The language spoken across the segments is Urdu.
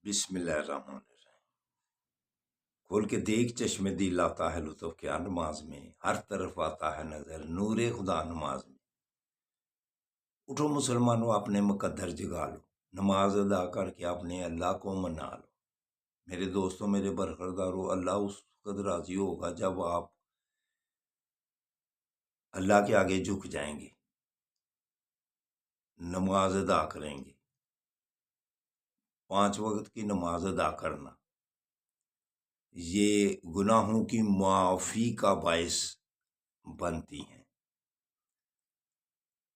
بسم اللہ الرحمن الرحیم۔ کھول کے دیکھ چشمے دل آتا ہے لطف کیا نماز میں، ہر طرف آتا ہے نظر نور خدا نماز میں۔ اٹھو مسلمانوں اپنے مقدر جگا لو، نماز ادا کر کے اپنے اللہ کو منا لو۔ میرے دوستوں، میرے برخورداروں، اللہ اس وقت راضی ہوگا جب آپ اللہ کے آگے جھک جائیں گے، نماز ادا کریں گے۔ 5 وقت کی نماز ادا کرنا یہ گناہوں کی معافی کا باعث بنتی ہیں۔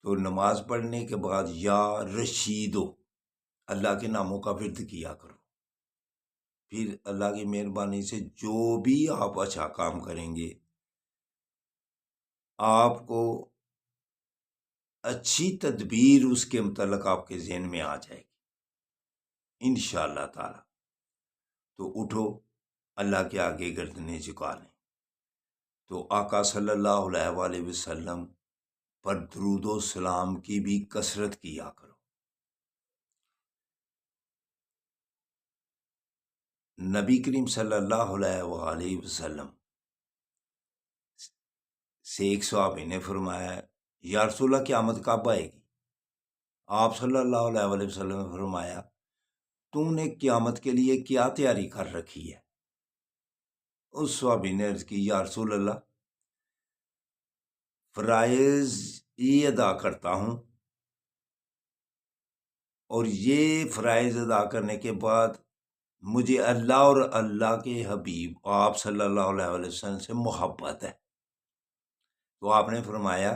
تو نماز پڑھنے کے بعد یا رشیدو اللہ کے ناموں کا ورد کیا کرو، پھر اللہ کی مہربانی سے جو بھی آپ اچھا کام کریں گے آپ کو اچھی تدبیر اس کے متعلق آپ کے ذہن میں آ جائے گی انشاءاللہ تعالی۔ تو اٹھو اللہ کے آگے گردنیں جھکا لیں، تو آقا صلی اللہ علیہ وآلہ وسلم پر درود و سلام کی بھی کثرت کیا کرو۔ نبی کریم صلی اللہ علیہ وآلہ وسلم سے ایک صحابی نے فرمایا، یا رسول اللہ قیامت کب آئے گی؟ آپ صلی اللہ علیہ وآلہ وسلم نے فرمایا، تم نے قیامت کے لیے کیا تیاری کر رکھی ہے؟ اس صحابی نے عرض کی، یا رسول اللہ فرائض یہ ادا کرتا ہوں، اور یہ فرائض ادا کرنے کے بعد مجھے اللہ اور اللہ کے حبیب آپ صلی اللہ علیہ وسلم سے محبت ہے۔ تو آپ نے فرمایا،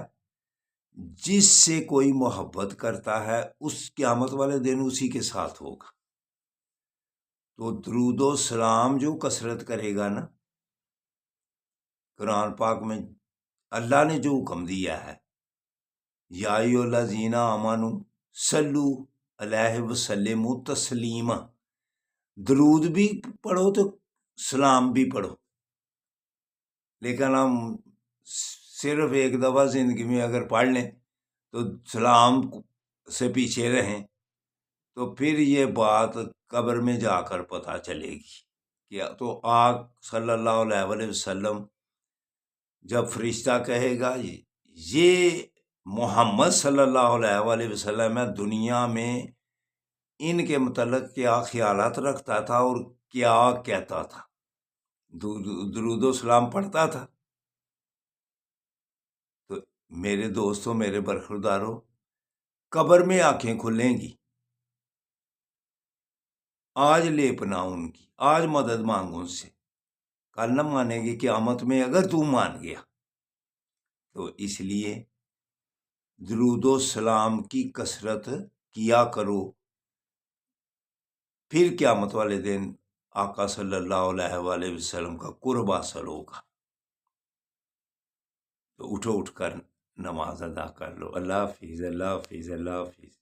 جس سے کوئی محبت کرتا ہے اس قیامت والے دن اسی کے ساتھ ہوگا۔ تو درود و سلام جو کثرت کرے گا نا، قرآن پاک میں اللہ نے جو حکم دیا ہے، یا ایھا الذین آمنوا صلوا علیہ وسلموا تسلیما، درود بھی پڑھو تو سلام بھی پڑھو۔ لیکن ہم صرف ایک دفعہ زندگی میں اگر پڑھ لیں تو سلام سے پیچھے رہیں تو پھر یہ بات قبر میں جا کر پتہ چلے گی کہ تو آق صلی اللہ علیہ وآلہ وسلم جب فرشتہ کہے گا یہ محمد صلی اللہ علیہ وآلہ وسلم ہے، دنیا میں ان کے متعلق کیا خیالات رکھتا تھا اور کیا کہتا تھا، درود و سلام پڑھتا تھا۔ تو میرے دوستوں، میرے برخورداروں، قبر میں آنکھیں کھلیں گی، آج لے پناہ ان کی، آج مدد مانگو ان سے، کل نہ مانے گی قیامت میں اگر تو مان گیا۔ تو اس لیے درود و سلام کی کثرت کیا کرو، پھر قیامت والے دن آقا صلی اللہ علیہ وآلہ وسلم کا قرب حاصل ہوگا۔ تو اٹھو، اٹھ کر نماز ادا کر لو۔ اللہ حافظ، اللہ حافظ، اللہ حافظ۔